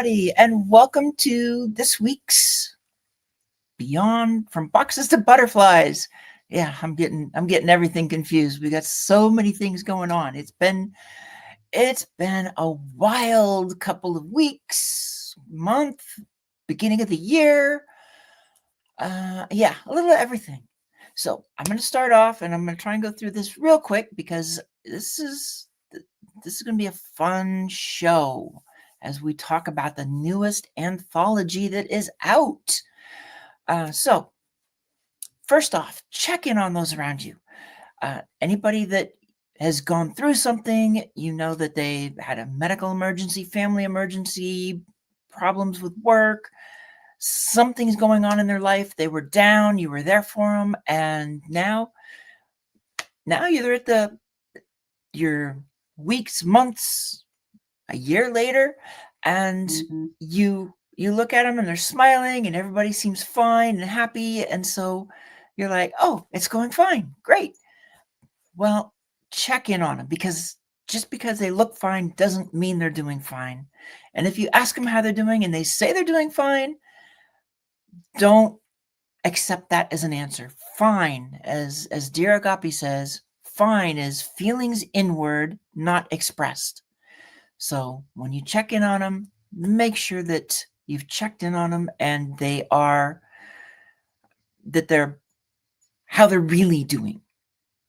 everybody, and welcome to this week's Beyond from Boxes to Butterflies. Yeah, I'm getting everything confused. We got so many things going on. It's been a wild couple of weeks, month, beginning of the year. Yeah, a little of everything. So I'm going to start off, and I'm going to try and go through this real quick because this is going to be a fun show as we talk about the newest anthology that is out. So first off, check in on those around you. Anybody that has gone through something, you know that they had a medical emergency, family emergency, problems with work, something's going on in their life. They were down, you were there for them, and now you're at your weeks, months, a year later, and you look at them and they're smiling and everybody seems fine and happy, and so you're like, oh, it's going fine, great. Well, check in on them, because just because they look fine doesn't mean they're doing fine. And if you ask them how they're doing and they say they're doing fine, don't accept that as an answer. Fine, as Dear Agape says, fine is feelings inward, not expressed. So when you check in on them, make sure that you've checked in on them and they're how they're really doing.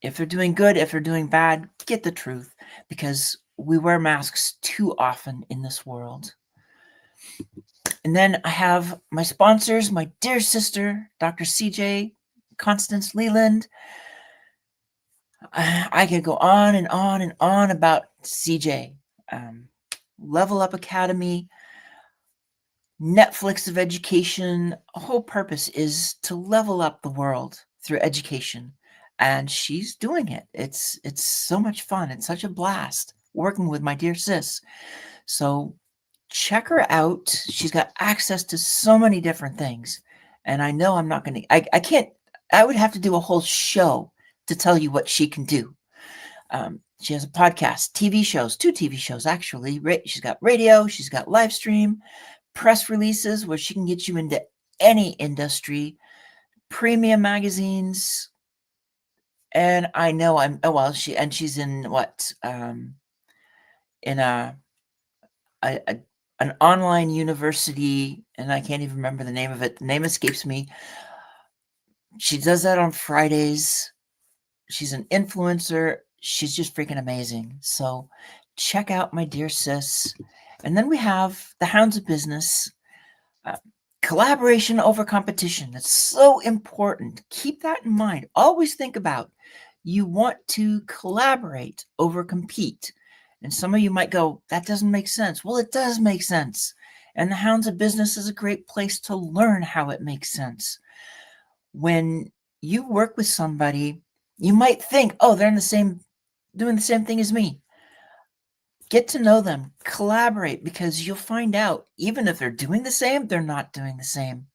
If they're doing good, if they're doing bad, get the truth, because we wear masks too often in this world. And then I have my sponsors, my dear sister, Dr. CJ Constance LEYLAND. I could go on and on and on about CJ. Level Up Academy, Netflix of education. A whole purpose is to level up the world through education, and she's doing it. It's so much fun. It's such a blast working with my dear sis. So check her out. She's got access to so many different things, and I know I'm not going to. I can't. I would have to do a whole show to tell you what she can do. She has a podcast, TV shows, 2 TV shows actually. She's got radio, she's got live stream, press releases where she can get you into any industry, premium magazines, and I know she's in what? In an online university, and I can't even remember the name of it. The name escapes me. She does that on Fridays. She's an influencer. She's just freaking amazing. So check out my dear sis. And then we have the Hounds of Business. Collaboration over competition. That's so important. Keep that in mind. Always think about, you want to collaborate over compete. And some of you might go, that doesn't make sense. Well, it does make sense. And the Hounds of Business is a great place to learn how it makes sense. When you work with somebody, you might think, oh, they're doing the same thing as me. Get to know them, collaborate, because you'll find out, even if they're doing the same, they're not doing the same.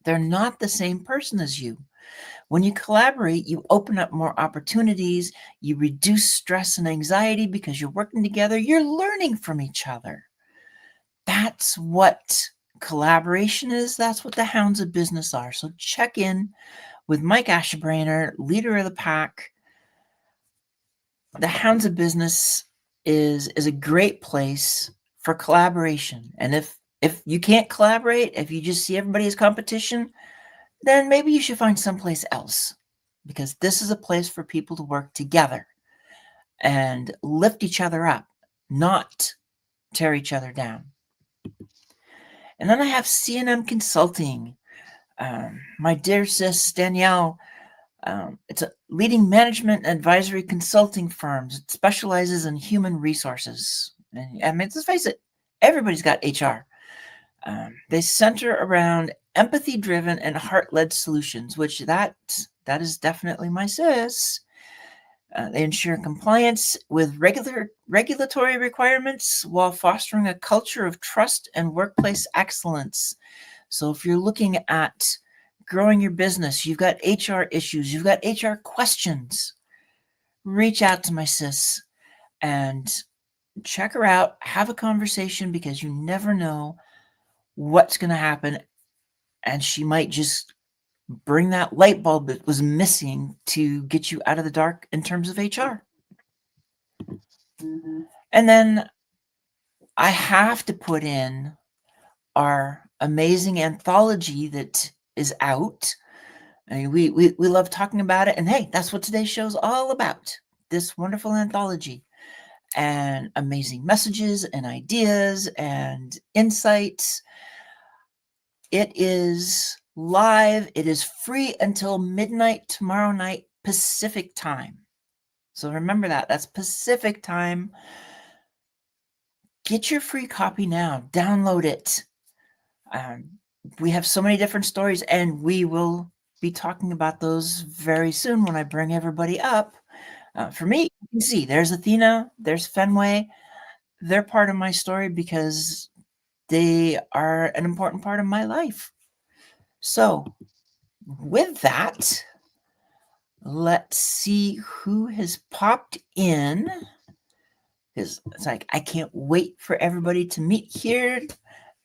They're not the same person as you. When you collaborate, you open up more opportunities, you reduce stress and anxiety because you're working together, you're learning from each other. That's what collaboration is. That's what the Hounds of Business are. So check in with Mike Ashebrainer, leader of the pack. The Hounds of Business is a great place for collaboration. And if you can't collaborate, if you just see everybody as competition, then maybe you should find someplace else, because this is a place for people to work together and lift each other up, not tear each other down. And then I have C&M Consulting. My dear sis, Danielle, it's a leading management advisory consulting firm. It specializes in human resources. And I mean, let's face it, everybody's got HR. They center around empathy-driven and heart-led solutions, which that is definitely my sis. They ensure compliance with regulatory requirements while fostering a culture of trust and workplace excellence. So if you're looking at growing your business, you've got HR issues, you've got HR questions, reach out to my sis and check her out, have a conversation, because you never know what's going to happen. And she might just bring that light bulb that was missing to get you out of the dark in terms of HR. And then I have to put in our amazing anthology that is out. I mean, we love talking about it. And hey, that's what today's show is all about. This wonderful anthology and amazing messages and ideas and insights. It is live. It is free until midnight tomorrow night, Pacific time. So remember that. That's Pacific time. Get your free copy now. Download it. We have so many different stories, and we will be talking about those very soon when I bring everybody up. For me, you can see there's Athena, there's Fenway. They're part of my story because they are an important part of my life. So with that, let's see who has popped in. Because it's like, I can't wait for everybody to meet here.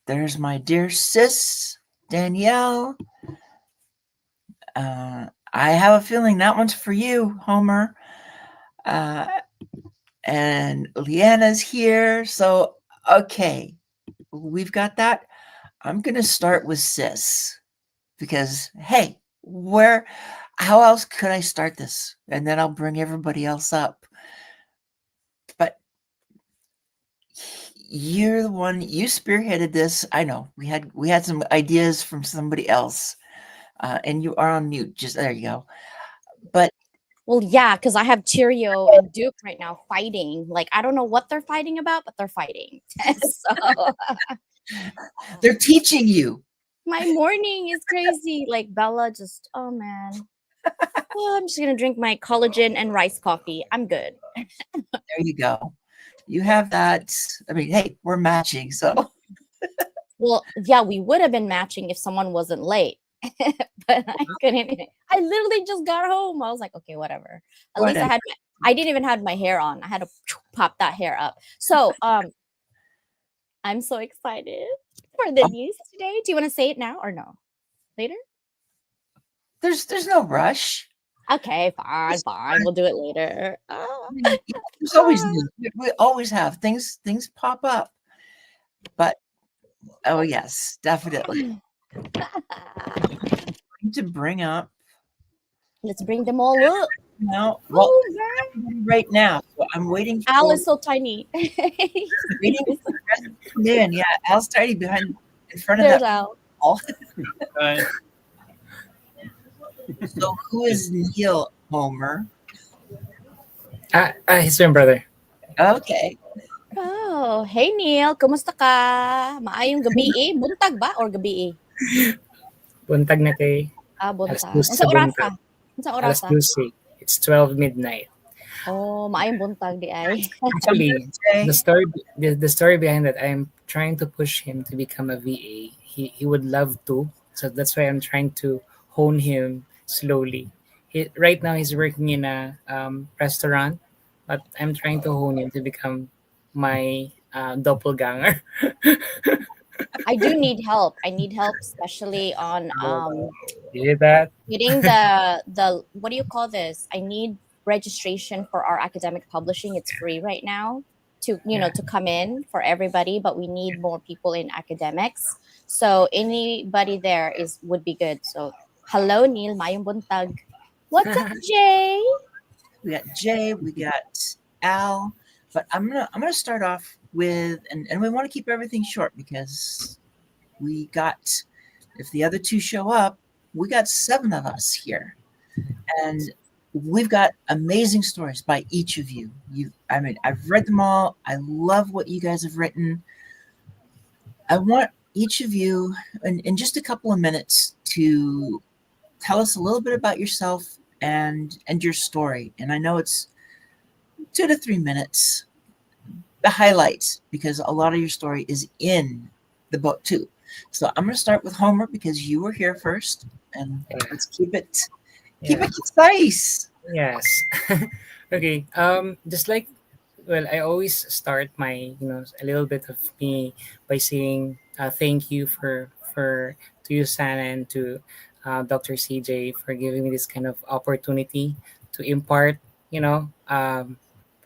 There's my dear sis, Danielle. I have a feeling that one's for you, Homer. And Leanna's here. So, okay, we've got that. I'm going to start with sis because, hey, how else could I start this? And then I'll bring everybody else up. But you're the one, you spearheaded this. I know we had some ideas from somebody else, and you are on mute. Just there you go. But well, yeah, because I have Cheerio and Duke right now fighting. Like, I don't know what they're fighting about, but they're fighting. So they're teaching you. My morning is crazy. Like Bella just, oh man. Well, I'm just gonna drink my collagen and rice coffee. I'm good. There you go. You have that. I mean, hey, we're matching, so. Well, yeah, we would have been matching if someone wasn't late. But I couldn't. I literally just got home. I was like, okay, whatever. At least I didn't even have my hair on. I had to pop that hair up. So I'm so excited for the news today. Do you want to say it now or no? Later? There's no rush. Okay, fine. We'll do it later. There's always we always have things pop up. But oh yes, definitely. To bring up. Let's bring them all up. No, well, right now. So I'm waiting for Al is so tiny. waiting for the rest to come in. Yeah, Al's tiny in front of There's that Al. wall. So who is Neil, Homer? He's my brother. Okay. Oh, hey Neil, kumusta ka? Maayong gabi buntag ba or gabi Buntag na kay. Buntag. Unsa oras ka? Unsa oras ka? It's 12 midnight. Oh, maayong buntag di ay. Actually, the story behind that, I'm trying to push him to become a VA. He would love to, so that's why I'm trying to hone him slowly. Right now he's working in a restaurant, but I'm trying to hone him to become my doppelganger. I do need help. I need help, especially on You hear that? getting the what do you call this? I need registration for our academic publishing. It's free right now to to come in for everybody, but we need more people in academics. So anybody there would be good. So hello Neil, mayong buntag. What's up, Jay? We got Jay, we got Al, but I'm gonna start off with, and we want to keep everything short because we got, if the other two show up, we got 7 of us here, and we've got amazing stories by each of you. I mean, I've read them all. I love what you guys have written. I want each of you in just a couple of minutes to tell us a little bit about yourself and your story. And I know it's 2 to 3 minutes, the highlights, because a lot of your story is in the book too. So I'm going to start with Homer because you were here first, and let's keep it concise. Yes. Okay. Just like well, I always start my, a little bit of me by saying thank you for to you, Sana, and to Dr. CJ for giving me this kind of opportunity to impart, you know, um,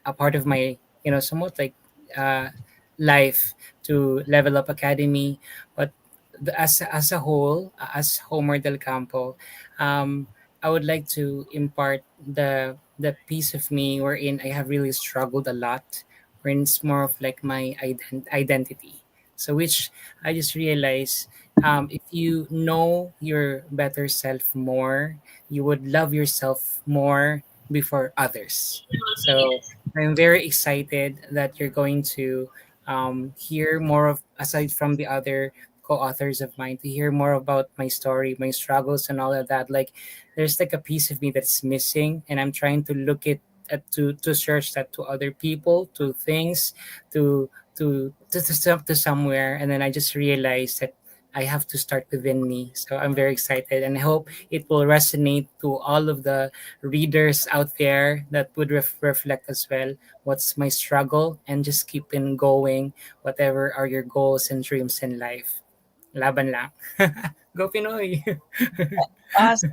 a part of my, somewhat like uh, life to Level Up Academy. But as a whole, as Homer del Campo, um, I would like to impart the piece of me wherein I have really struggled a lot, wherein it's more of like my identity. So which I just realized, if you know your better self more, you would love yourself more before others. So I'm very excited that you're going to hear more of, aside from the other co-authors of mine, to hear more about my story, my struggles, and all of that. Like, there's like a piece of me that's missing, and I'm trying to look it to search that to other people, to things, to to somewhere, and then I just realized that I have to start within me. So I'm very excited, and I hope it will resonate to all of the readers out there that would reflect as well what's my struggle, and just keep in going whatever are your goals and dreams in life. Laban lang. Go Pinoy. Awesome.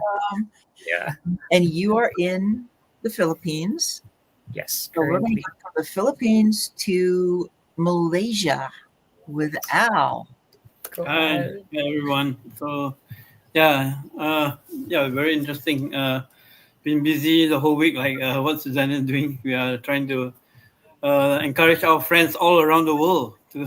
Yeah. And you are in the Philippines. Yes, So we're going to currently. go from the Philippines to Malaysia with Al. Go Hi, Al. everyone. So, yeah, very interesting. Been busy the whole week, like what Suzanne is doing. We are trying to encourage our friends all around the world to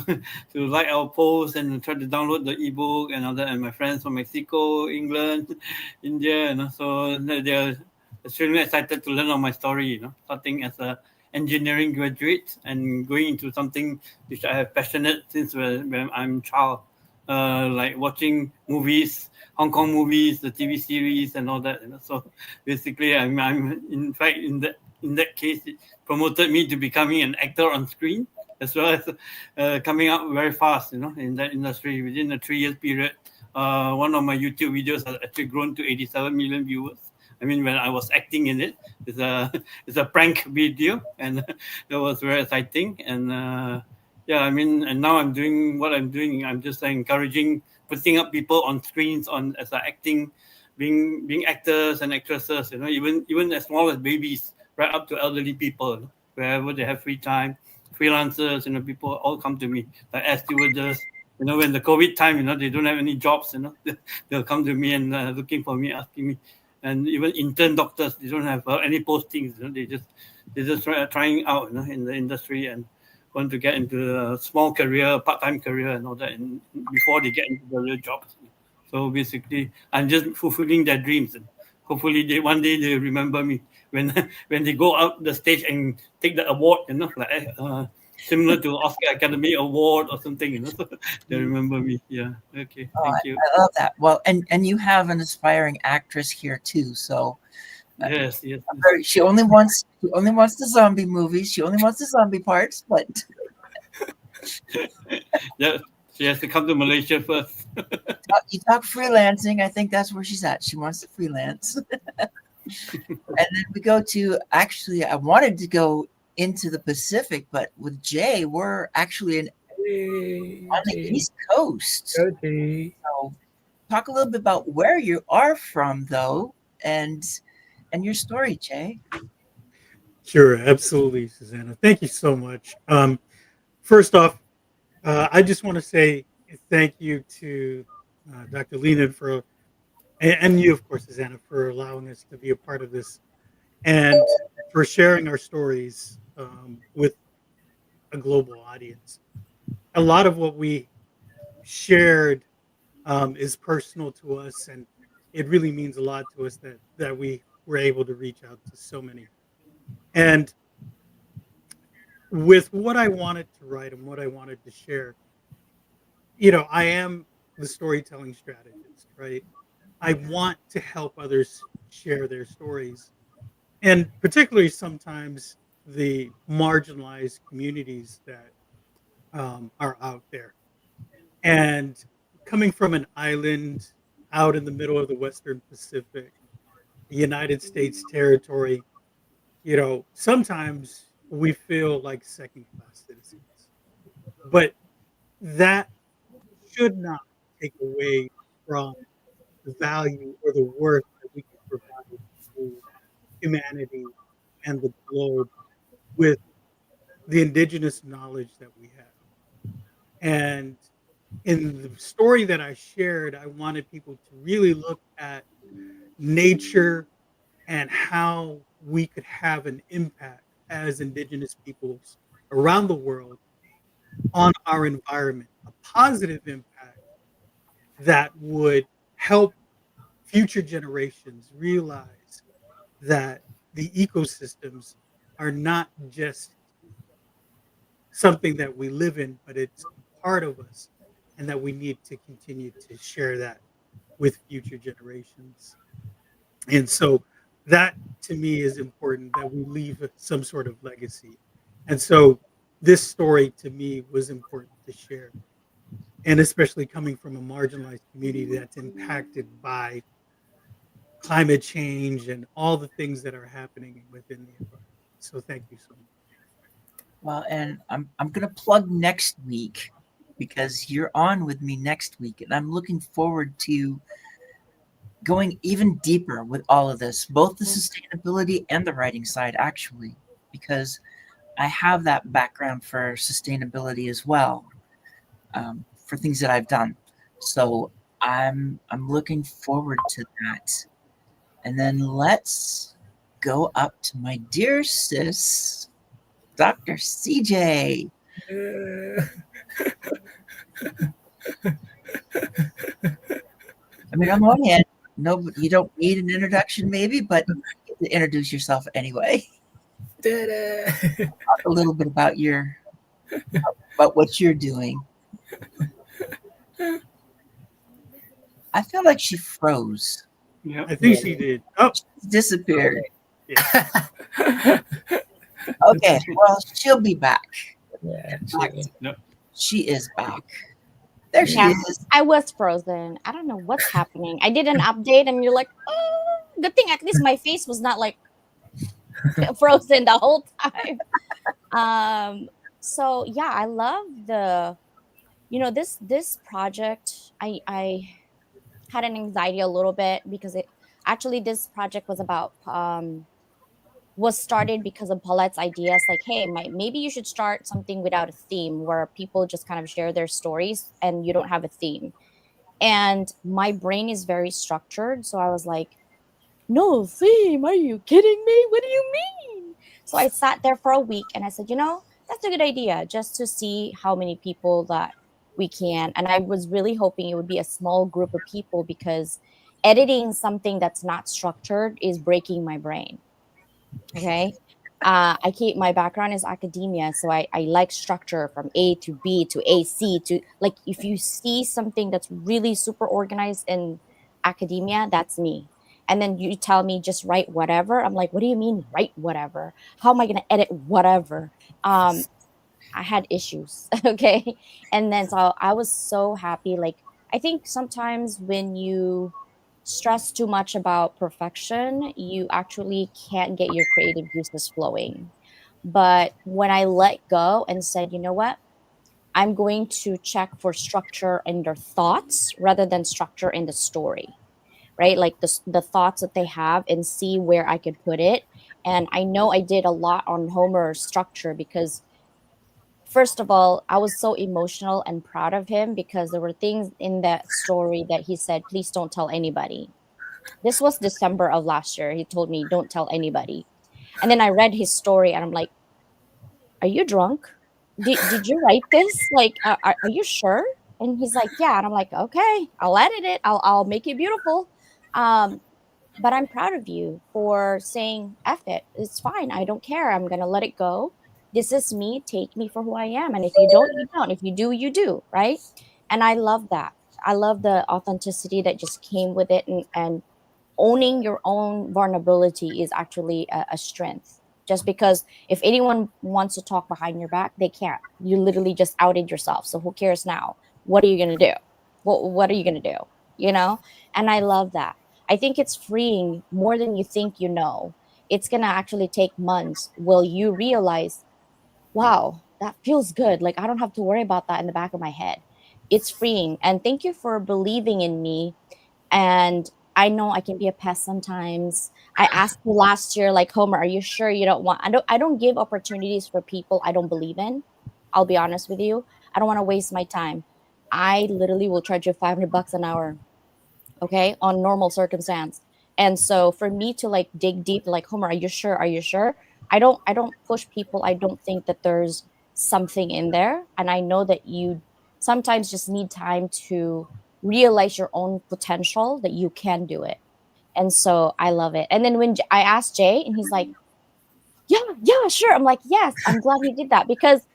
to like our posts and try to download the ebook and all that. And my friends from Mexico, England, India, so they are extremely excited to learn of my story. Starting as a engineering graduate and going into something which I have passionate since when I'm child, like watching movies, Hong Kong movies, the TV series, and all that. So basically, I'm in fact in that case, it promoted me to becoming an actor on screen, as well as coming up very fast, in that industry within a 3 year period. One of my YouTube videos has actually grown to 87 million viewers. I mean, when I was acting in it, it's a it's a prank video, and that was very exciting. And yeah, I mean, and now I'm doing what I'm doing. I'm just encouraging, putting up people on screens on as acting, being actors and actresses. Even as small as babies, right up to elderly people, wherever they have free time, freelancers. People all come to me, like air stewardess. When the COVID time, they don't have any jobs. They'll come to me and looking for me, asking me. And even intern doctors, they don't have any postings. They just trying out, in the industry, and want to get into a small career, part-time career, and all that, and before they get into the real jobs. So basically, I'm just fulfilling their dreams, and hopefully, one day they remember me when when they go out the stage and take the award. Like similar to Oscar Academy Award or something. So they remember me. Yeah. Okay. Oh, Thank you. I love that. Well, and you have an aspiring actress here too. So Yes. Yes. she only wants the zombie movies. She only wants the zombie parts. But Yeah. She has to come to Malaysia first. you talk freelancing. I think that's where she's at. She wants to freelance. And then we go to, actually, I wanted to go into the Pacific, but with Jay, we're actually on the East Coast. Okay. So talk a little bit about where you are from, though, and your story, Jay. Sure, absolutely, Susanna. Thank you so much. First off, I just want to say thank you to Dr. Leland and you, of course, Susanna, for allowing us to be a part of this and for sharing our stories with a global audience. A lot of what we shared is personal to us, and it really means a lot to us that we were able to reach out to so many. And with what I wanted to write and what I wanted to share, I am the storytelling strategist, right? I want to help others share their stories, and particularly sometimes the marginalized communities that are out there. And coming from an island out in the middle of the Western Pacific, the United States territory, sometimes we feel like second-class citizens. But that should not take away from the value or the worth that we can provide to humanity and the globe with the indigenous knowledge that we have. And in the story that I shared, I wanted people to really look at nature and how we could have an impact as indigenous peoples around the world on our environment, a positive impact that would help future generations realize that the ecosystems are not just something that we live in, but it's a part of us, and that we need to continue to share that with future generations. And so that to me is important, that we leave some sort of legacy. And so this story to me was important to share. And especially coming from a marginalized community that's impacted by climate change and all the things that are happening within the environment. So thank you so much. Well, and I'm gonna plug next week because you're on with me next week, and I'm looking forward to going even deeper with all of this, both the sustainability and the writing side, actually, because I have that background for sustainability as well, for things that I've done. So I'm looking forward to that. And then let's go up to my dear sis, Dr. CJ. I mean, on one hand, no, you don't need an introduction, maybe, but you get to introduce yourself anyway. Talk a little bit about what you're doing. I feel like she froze. Yeah. I think she did. Oh, She disappeared. yeah. Okay, well, she'll be back. Yeah, She is back. There she Yeah. is. I was frozen. I don't know what's happening. I did an update and you're like, oh, good thing at least my face was not like frozen the whole time. So yeah, I love this project. I had an anxiety a little bit because this project was started because of Paulette's ideas. Like, hey, maybe you should start something without a theme where people just kind of share their stories and you don't have a theme. And my brain is very structured, so I was like, no theme, are you kidding me? What do you mean? So I sat there for a week and I said, that's a good idea, just to see how many people that we can. And I was really hoping it would be a small group of people, because editing something that's not structured is breaking my brain. Okay. My background is academia, so I like structure from A to B to AC to, like, if you see something that's really super organized in academia, that's me. And then you tell me just write whatever. I'm like, what do you mean write whatever? How am I going to edit whatever? I had issues. Okay. And then so I was so happy. Like, I think sometimes when you stress too much about perfection, you actually can't get your creative juices flowing. But when I let go and said, you know what? I'm going to check for structure in their thoughts rather than structure in the story, right? Like the thoughts that they have, and see where I could put it. And I know I did a lot on Homer's structure because, first of all, I was so emotional and proud of him because there were things in that story that he said, please don't tell anybody. This was December of last year. He told me, don't tell anybody. And then I read his story and I'm like, are you drunk? Did you write this? Like, are you sure? And he's like, yeah. And I'm like, okay, I'll edit it. I'll make it beautiful. But I'm proud of you for saying, F it. It's fine. I don't care. I'm going to let it go. This is me. Take me for who I am. And if you don't, you don't. If you do, you do. Right. And I love that. I love the authenticity that just came with it. And owning your own vulnerability is actually a strength. Just because if anyone wants to talk behind your back, they can't. You literally just outed yourself. So who cares now? What are you going to do? What are you going to do? And I love that. I think it's freeing more than you think. it's gonna actually take months. Will you realize, wow, that feels good. Like I don't have to worry about that in the back of my head. It's freeing. And thank you for believing in me. And I know I can be a pest sometimes. I asked you last year, like, Homer, are you sure you don't want, I don't give opportunities for people I don't believe in. I'll be honest with you. I don't want to waste my time. I literally will charge you $500 an hour, okay, on normal circumstance. And so for me to like dig deep, like, Homer, are you sure? Are you sure? I don't push people. I don't think that there's something in there. And I know that you sometimes just need time to realize your own potential, that you can do it. And so I love it. And then when I asked Jay, and he's like, yeah, sure. I'm like, yes, I'm glad he did that, because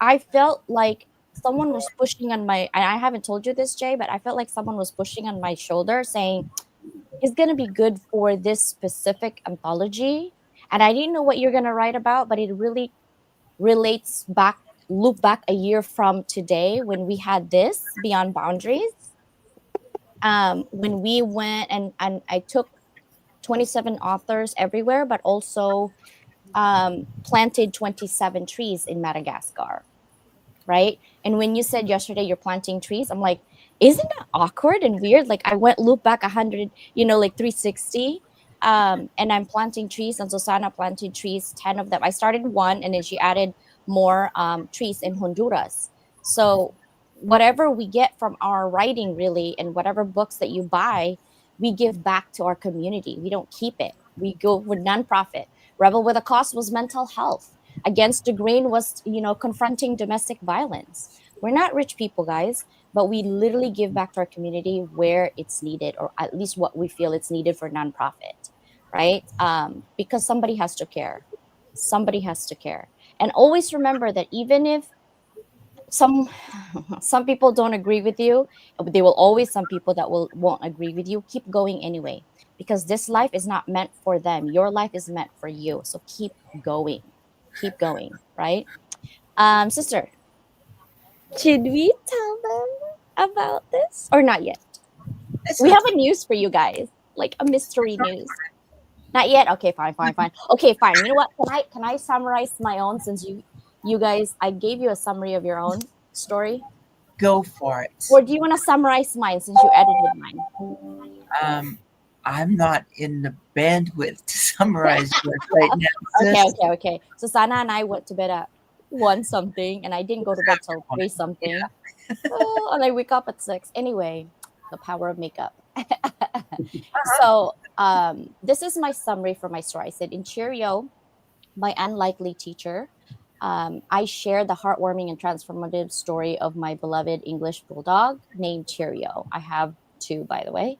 I felt like someone was pushing on my, and I haven't told you this, Jay, but I felt like someone was pushing on my shoulder saying, it's going to be good for this specific anthology. And I didn't know what you're going to write about, but it really relates back, loop back a year from today when we had this Beyond Boundaries. When we went and I took 27 authors everywhere, but also planted 27 trees in Madagascar, right? And when you said yesterday you're planting trees, I'm like, isn't that awkward and weird? Like I went loop back 100, like 360. And I'm planting trees, and Susana planted trees, 10 of them. I started one, and then she added more trees in Honduras. So whatever we get from our writing, really, and whatever books that you buy, we give back to our community. We don't keep it. We go with nonprofit. Rebel with a Cause was mental health. Against the Grain was, confronting domestic violence. We're not rich people, guys, but we literally give back to our community where it's needed, or at least what we feel it's needed for nonprofit, right? Because somebody has to care. Somebody has to care. And always remember that even if some some people don't agree with you, there will always some people that won't agree with you. Keep going anyway, because this life is not meant for them. Your life is meant for you. So keep going, right? Sister, should we tell them about this or not yet? We have a news for you guys, like a mystery news. Not yet. Okay, fine. Okay, fine. You know what? Can I summarize my own, since you guys, I gave you a summary of your own story. Go for it. Or do you want to summarize mine since you edited mine? I'm not in the bandwidth to summarize yours right now. Okay. So Sana and I went to bed at 1 something, and I didn't go to bed till 3 something. Yeah. And I wake up at 6. Anyway, the power of makeup. So this is my summary for my story. I said, in Cheerio, my unlikely teacher, I share the heartwarming and transformative story of my beloved English bulldog named Cheerio. I have 2, by the way.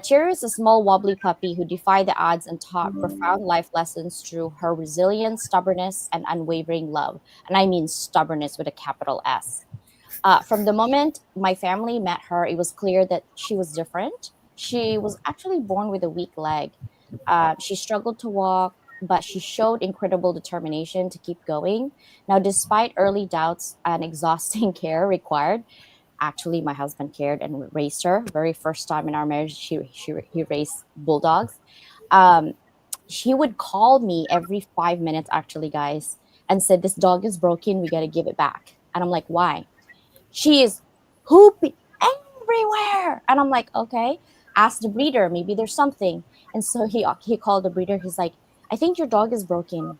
Cheerio is a small, wobbly puppy who defied the odds and taught profound life lessons through her resilience, stubbornness, and unwavering love. And I mean stubbornness with a capital S. From the moment my family met her, it was clear that she was different. She was actually born with a weak leg. She struggled to walk, but she showed incredible determination to keep going. Now, despite early doubts and exhausting care required, actually, my husband cared and raised her. Very first time in our marriage, he raised bulldogs. She would call me every 5 minutes, actually, guys, and said, this dog is broken. We got to give it back. And I'm like, why? She is pooping everywhere. And I'm like, okay, ask the breeder. Maybe there's something. And so he called the breeder. He's like, I think your dog is broken.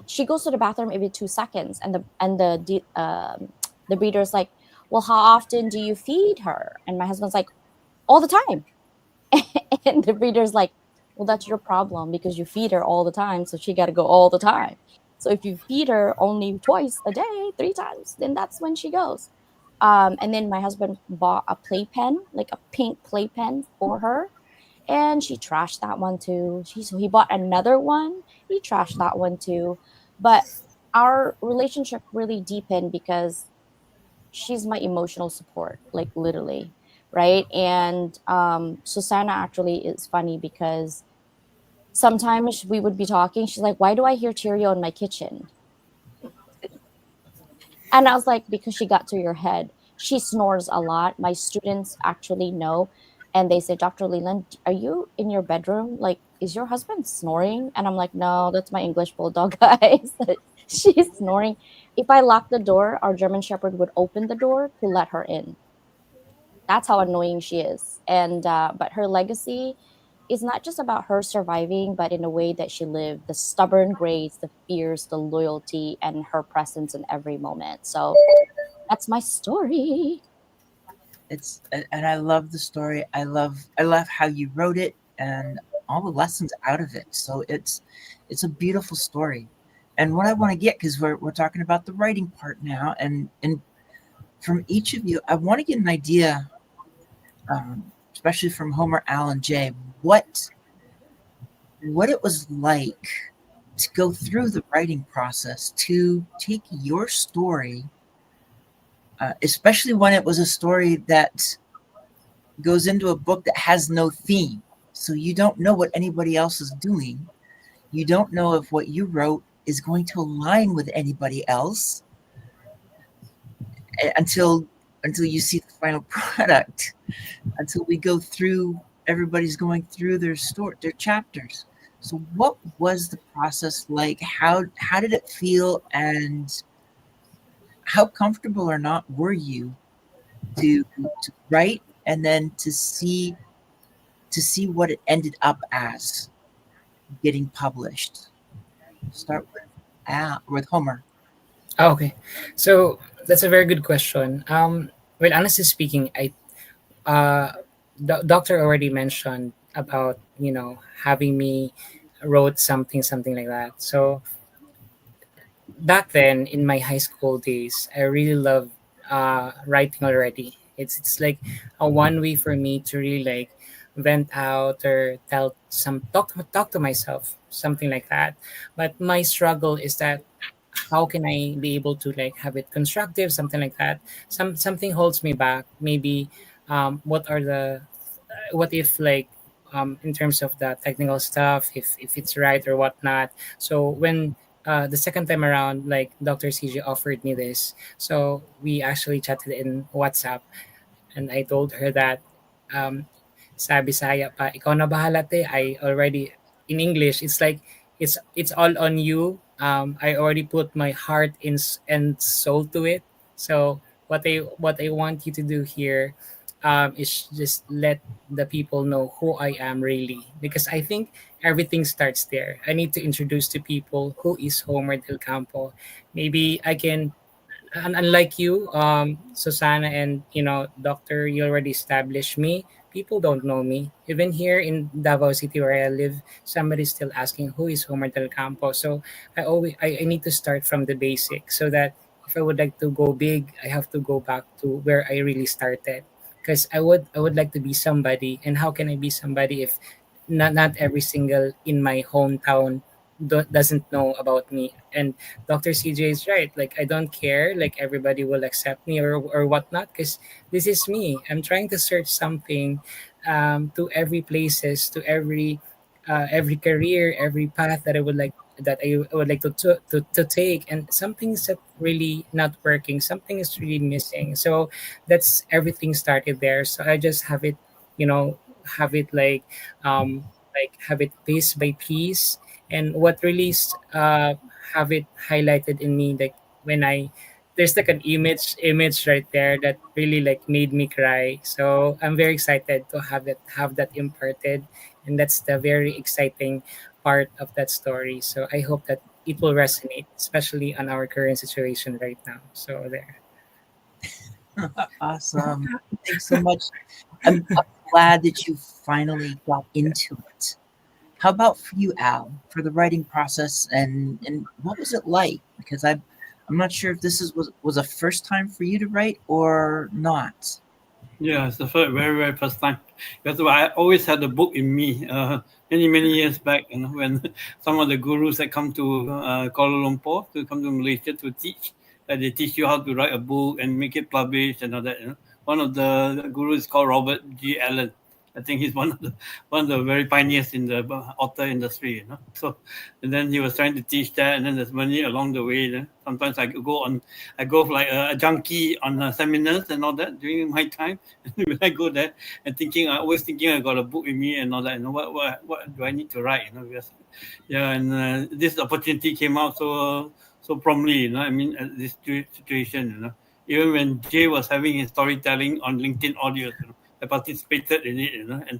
She goes to the bathroom every 2 seconds. And the breeder's like, well, how often do you feed her? And my husband's like, all the time. And the breeder's like, well, that's your problem, because you feed her all the time. So she got to go all the time. So if you feed her only twice a day, 3 times, then that's when she goes. And then my husband bought a playpen, like a pink playpen for her. And she trashed that one too. So he bought another one. He trashed that one too. But our relationship really deepened because she's my emotional support, like literally, right? And Susanna actually is funny because sometimes we would be talking. She's like, why do I hear Cheerio in my kitchen? And I was like, because she got to your head. She snores a lot. My students actually know. And they say, Dr. LEYLAND, are you in your bedroom, like is your husband snoring? And I'm like, no, that's my English bulldog, guys. She's snoring. If I lock the door, our German Shepherd would open the door to let her in. That's how annoying she is. And but her legacy is not just about her surviving, but in a way that she lived, the stubborn grace, the fears, the loyalty, and her presence in every moment. So that's my story. And I love the story. I love how you wrote it and all the lessons out of it. So it's a beautiful story. And what I want to get, because we're talking about the writing part now, and from each of you, I want to get an idea, especially from Homer, Al, and Jay, what it was like to go through the writing process, to take your story, especially when it was a story that goes into a book that has no theme. So you don't know what anybody else is doing. You don't know if what you wrote is going to align with anybody else until you see the final product, until we go through, everybody's going through their chapters. So what was the process like? How did it feel, and how comfortable or not were you to write and then to see what it ended up as getting published? Start with Homer. Oh, okay. So that's a very good question. Well, honestly speaking, doctor already mentioned about having me wrote something like that. So back then in my high school days, I really loved writing already. It's like a one way for me to really like vent out or talk to myself, something like that. But my struggle is that how can I be able to like have it constructive, something like that. Something holds me back. Maybe what if like in terms of the technical stuff, if it's right or whatnot. So when the second time around, like Dr. CJ offered me this, so we actually chatted in WhatsApp, and I told her that um, sabi saya pa, ikaw na bahala te. I already in English. It's like it's all on you. I already put my heart and soul to it. So what I want you to do here is just let the people know who I am really, because I think everything starts there. I need to introduce to people who is Homer Del Campo. Maybe I can, unlike you, Susanna, and Doctor, you already established me. People don't know me. Even here in Davao City where I live, somebody's still asking who is Homer Del Campo. So I need to start from the basic, so that if I would like to go big, I have to go back to where I really started. Because I would like to be somebody, and how can I be somebody if not every single in my hometown doesn't know about me? And Dr. CJ is right. Like I don't care. Like everybody will accept me or whatnot, because this is me. I'm trying to search something to every places, to every career, every path that I would like to take, and something's that really not working. Something is really missing. So that's everything started there. So I just have it, have it have it piece by piece, and what really have it highlighted in me, like when I there's like an image right there that really like made me cry. So I'm very excited to have that imparted, and that's the very exciting part of that story. So I hope that it will resonate, especially on our current situation right now. So there. Awesome. Thanks so much. I'm glad that you finally got into it. How about for you, Al, for the writing process, and what was it like? Because I'm not sure if this was a first time for you to write or not. Yeah, it's the very, very first time. Because I always had the book in me many years back, when some of the gurus that come to Kuala Lumpur, to come to Malaysia to teach, they teach you how to write a book and make it published and all that. One of the gurus is called Robert G. Allen. I think he's one of the very pioneers in the author industry. So, and then he was trying to teach that, and then there's money along the way. Sometimes I go like a junkie on seminars and all that during my time. And when I go there and always thinking I got a book with me and all that. What do I need to write? Because, and this opportunity came out so promptly. I mean, at this situation. Even when Jay was having his storytelling on LinkedIn audios, I participated in it,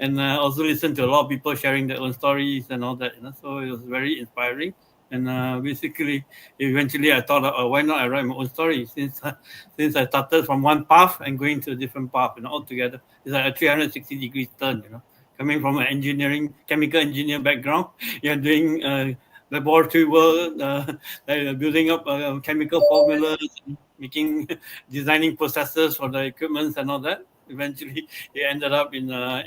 and also listened to a lot of people sharing their own stories and all that, So it was very inspiring. And basically, eventually, I thought, why not I write my own story? Since I started from one path and going to a different path, altogether, it's like a 360-degree turn, Coming from an chemical engineer background, you're doing laboratory work, building up chemical formulas, designing processes for the equipment and all that. Eventually, it ended up in the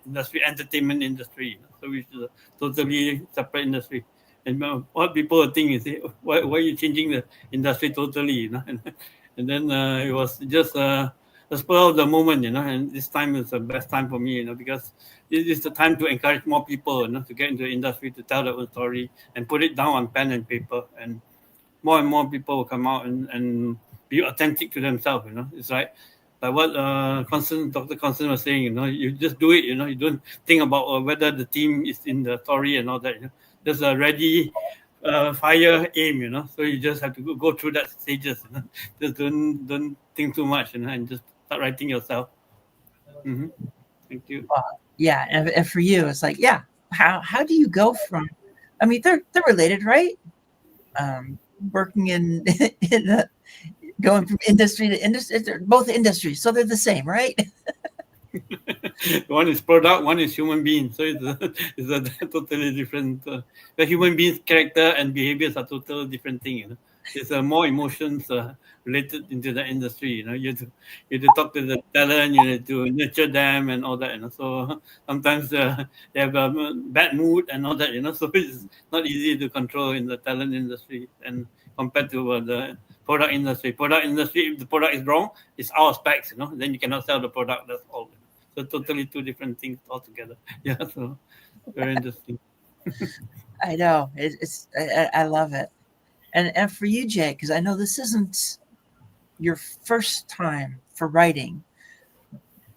industry, entertainment industry, so which is a totally separate industry. And what people think is, why are you changing the industry totally? And then it was just the spur of the moment, And this time is the best time for me, because this is the time to encourage more people, to get into the industry, to tell their own story and put it down on pen and paper, and more people will come out and be authentic to themselves. It's like what Dr. Constant was saying. You just do it. You don't think about whether the team is in the story and all that. There's a ready, fire, aim. So you just have to go through that stages. Just don't think too much. And just start writing yourself. Mm-hmm. Thank you. Yeah, and for you, it's like, how do you go from? I mean, they're related, right? Working in going from industry to industry, they're both industries, so they're the same, right? One is product, one is human being, so it's a totally different. The human being's character and behaviors are totally different thing. It's more emotions related into the industry. You have to talk to the talent, you have to nurture them and all that. So sometimes they have a bad mood and all that. So it's not easy to control in the talent industry and compared to the product industry. Product industry, if the product is wrong, it's out of specs. Then you cannot sell the product. That's all. So totally two different things altogether. Yeah, so very interesting. I know I love it, and for you, Jay, because I know this isn't your first time for writing.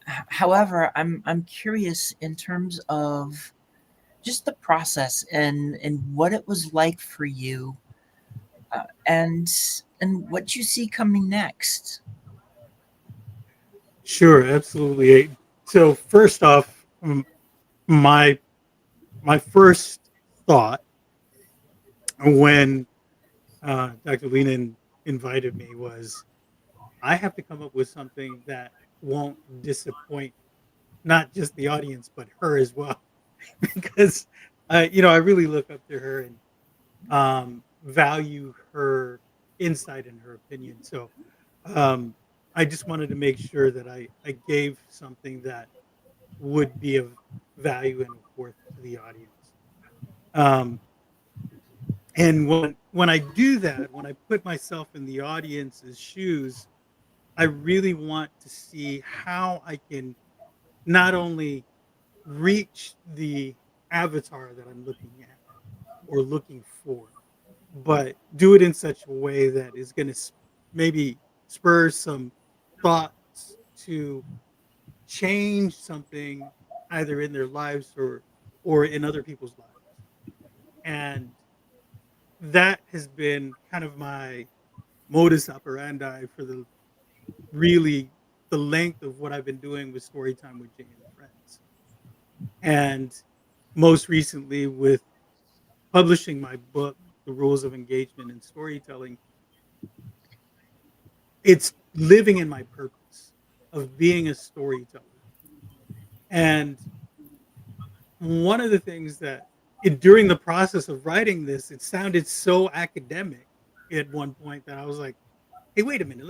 However, I'm curious in terms of just the process and what it was like for you, and what you see coming next. Sure, absolutely. So first off, my first thought when Dr. Leland invited me was, I have to come up with something that won't disappoint not just the audience but her as well, because I really look up to her and value her insight and her opinion. So I just wanted to make sure that I gave something that would be of value and of worth to the audience. Um, and when I do that, when I put myself in the audience's shoes, I really want to see how I can not only reach the avatar that I'm looking at or looking for, but do it in such a way that is going to maybe spur some thoughts to change something either in their lives or in other people's lives. And that has been kind of my modus operandi for the length of what I've been doing with Storytime with Jay and Friends. And most recently with publishing my book, The Rules of Engagement in Storytelling, it's living in my purpose of being a storyteller. And one of the things that during the process of writing this, it sounded so academic at one point that I was like, hey, wait a minute,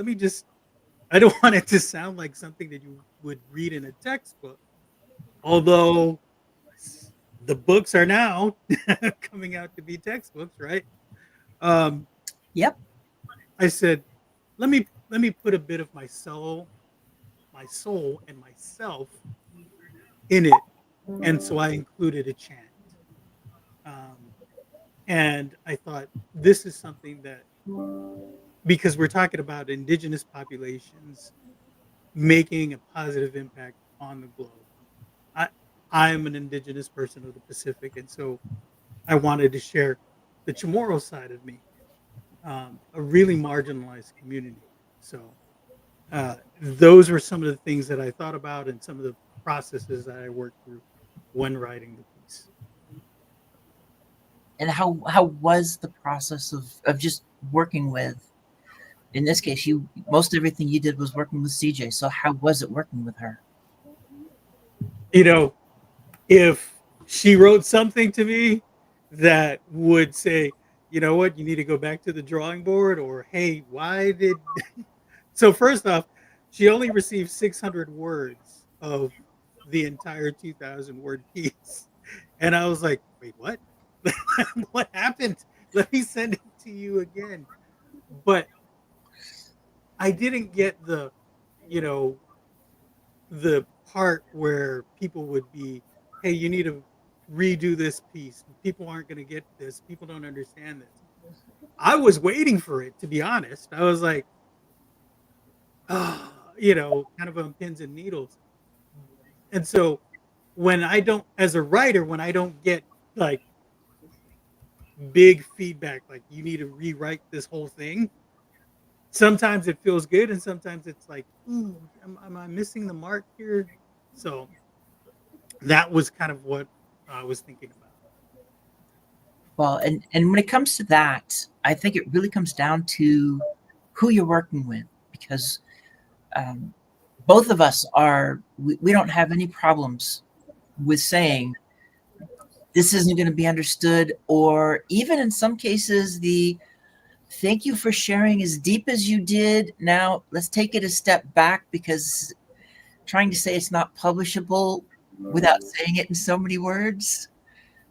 I don't want it to sound like something that you would read in a textbook. Although the books are now coming out to be textbooks, right? Yep. I said, let me put a bit of my soul and myself in it, and so I included a chant. Um, and I thought this is something that, because we're talking about indigenous populations making a positive impact on the globe. I I'm an indigenous person of the Pacific, and so I wanted to share the Chamorro side of me, a really marginalized community. So those were some of the things that I thought about and some of the processes that I worked through when writing the piece. And how was the process of just working with, in this case, you, most everything you did was working with CJ. So how was it working with her? You know, if she wrote something to me that would say, you know what, you need to go back to the drawing board, or hey, why did so first off, she only received 600 words of the entire 2,000 word piece. And I was like, wait, what? What happened? Let me send it to you again. But I didn't get the, you know, the part where people would be, hey, you need to redo this piece. People aren't going to get this. People don't understand this. I was waiting for it, to be honest. I was like, oh, kind of on pins and needles. And so when I don't, as a writer, when I don't get like big feedback, like you need to rewrite this whole thing, sometimes it feels good, and sometimes it's like, ooh, am I missing the mark here? So that was kind of what I was thinking about. Well, and when it comes to that, I think it really comes down to who you're working with, because both of us we don't have any problems with saying this isn't going to be understood, or even in some cases, the thank you for sharing as deep as you did. Now let's take it a step back, because trying to say it's not publishable without saying it in so many words,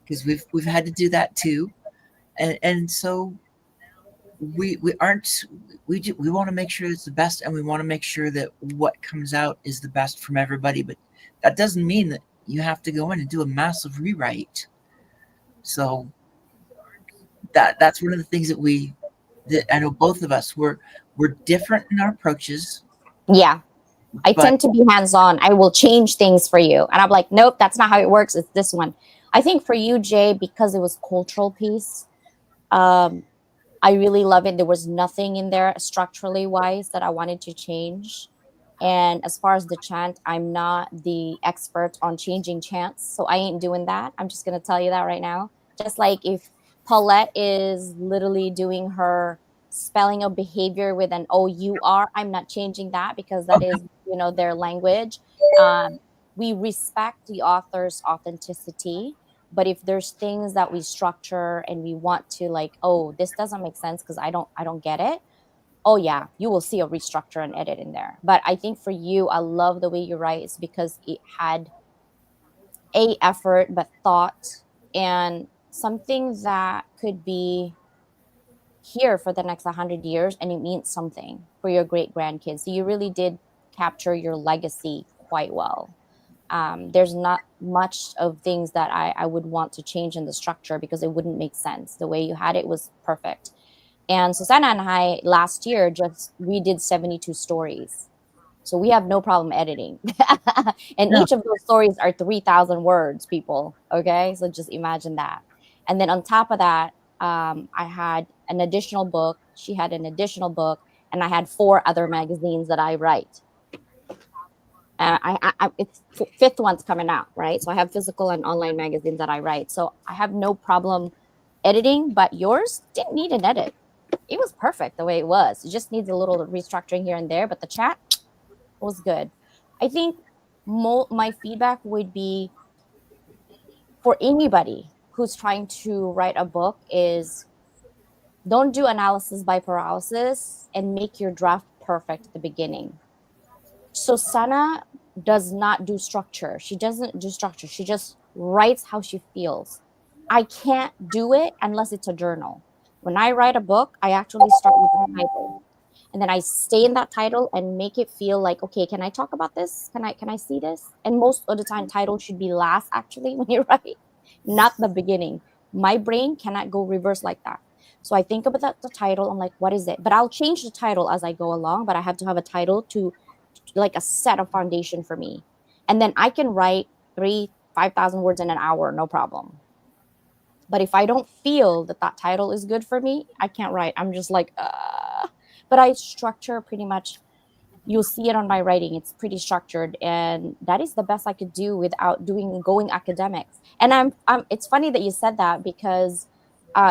because we've had to do that too. And so we aren't, we want to make sure it's the best, and we want to make sure that what comes out is the best from everybody. But that doesn't mean that you have to go in and do a massive rewrite. So that's one of the things that I know both of us we're different in our approaches. Yeah. I But- tend to be hands-on. I will change things for you. And I'm like, nope, that's not how it works. It's this one. I think for you, Jay, because it was cultural piece, I really love it. There was nothing in there structurally wise that I wanted to change. And as far as the chant, I'm not the expert on changing chants. So I ain't doing that. I'm just going to tell you that right now. Just like if Paulette is literally doing her spelling of behavior with an OUR, I'm not changing that, because that is, their language. We respect the author's authenticity. But if there's things that we structure and we want to, like, oh, this doesn't make sense because I don't get it, oh yeah, you will see a restructure and edit in there. But I think for you, I love the way you write. It's because it had effort, but thought, and something that could be here for the next 100 years, and it means something for your great grandkids. So you really did capture your legacy quite well. There's not much of things that I would want to change in the structure, because it wouldn't make sense. The way you had it was perfect. And Susanna and I last year we did 72 stories. So we have no problem editing. And Yeah. each of those stories are 3,000 words, people. Okay. So just imagine that. And then on top of that, I had an additional book. She had an additional book. And I had 4 other magazines that I write. It's fifth one's coming out, right? So I have physical and online magazines that I write. So I have no problem editing, but yours didn't need an edit. It was perfect the way it was. It just needs a little restructuring here and there, but the chat was good. I think my feedback would be for anybody who's trying to write a book is don't do analysis by paralysis and make your draft perfect at the beginning. So Sana does not do structure. She doesn't do structure. She just writes how she feels. I can't do it unless it's a journal. When I write a book, I actually start with a title. And then I stay in that title and make it feel like, okay, can I talk about this? Can I see this? And most of the time, title should be last actually when you write, not the beginning. My brain cannot go reverse like that. So I think about the title. I'm like, what is it? But I'll change the title as I go along. But I have to have a title to like a set of foundation for me. And then I can write 5,000 words in an hour, no problem. But if I don't feel that that title is good for me, I can't write. I'm just like, but I structure pretty much. You'll see it on my writing. It's pretty structured, and that is the best I could do without going academics. And it's funny that you said that because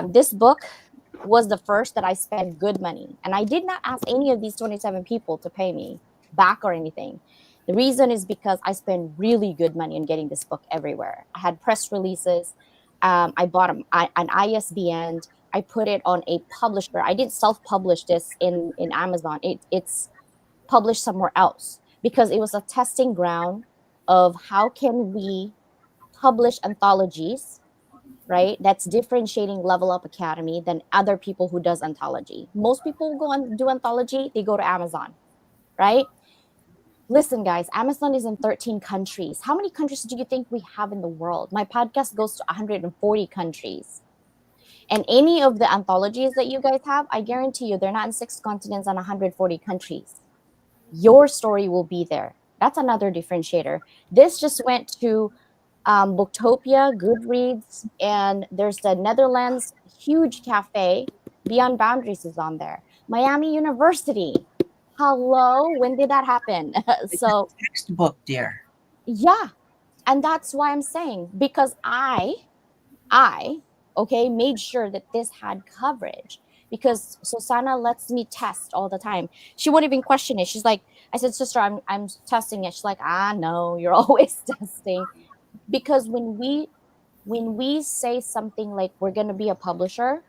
this book was the first that I spent good money, and I did not ask any of these 27 people to pay me back or anything. The reason is because I spent really good money in getting this book everywhere. I had press releases. I bought an ISBN. I put it on a publisher. I didn't self-publish this in Amazon. It's published somewhere else because it was a testing ground of how can we publish anthologies, right? That's differentiating Level Up Academy than other people who does anthology. Most people go and do anthology, they go to Amazon, right? Listen, guys, Amazon is in 13 countries. How many countries do you think we have in the world? My podcast goes to 140 countries. And any of the anthologies that you guys have, I guarantee you, they're not in 6 continents and 140 countries. Your story will be there. That's another differentiator. This just went to Booktopia, Goodreads, and there's the Netherlands huge cafe. Beyond Boundaries is on there. Miami University. Hello, when did that happen? So textbook, dear. Yeah, and that's why I'm saying, because I made sure that this had coverage, because Susanna lets me test all the time. She won't even question it. She's like, I said, sister, I'm testing it. She's like, no, you're always testing. Because when we say something like we're going to be a publisher,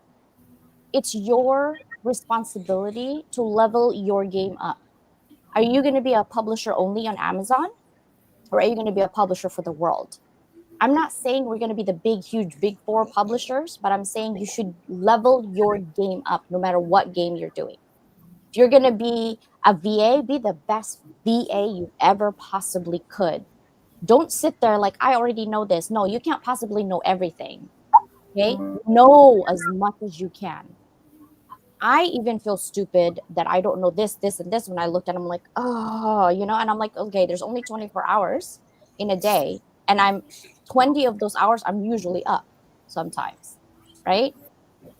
it's your responsibility to level your game up. Are you going to be a publisher only on Amazon, or are you going to be a publisher for the world? I'm not saying we're going to be the huge big 4 publishers, but I'm saying you should level your game up no matter what game you're doing. If you're going to be a VA, be the best VA you ever possibly could. Don't sit there like, I already know this. No, you can't possibly know everything. Okay? Know as much as you can. I even feel stupid that I don't know this, and this. When I looked at it, I'm like, and I'm like, okay, there's only 24 hours in a day. And I'm 20 of those hours, I'm usually up sometimes, right?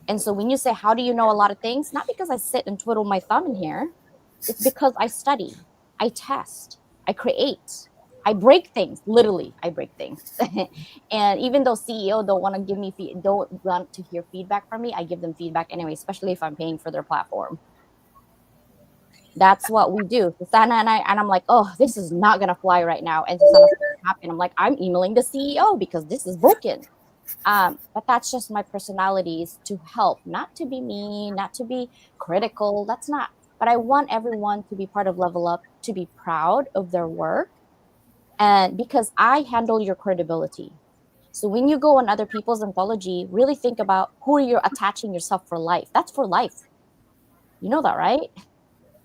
And so when you say, how do you know a lot of things? Not because I sit and twiddle my thumb in here. It's because I study, I test, I create, I break things. Literally, I break things. And even though CEO don't want to hear feedback from me, I give them feedback anyway, especially if I'm paying for their platform. That's what we do. Susanna and I'm like, oh, this is not going to fly right now. And Susanna's happy. I'm like, I'm emailing the CEO because this is broken. But that's just my personality, is to help, not to be mean, not to be critical. That's not. But I want everyone to be part of Level Up, to be proud of their work. And because I handle your credibility. So when you go on other people's anthology, really think about who you're attaching yourself for life. That's for life. You know that, right?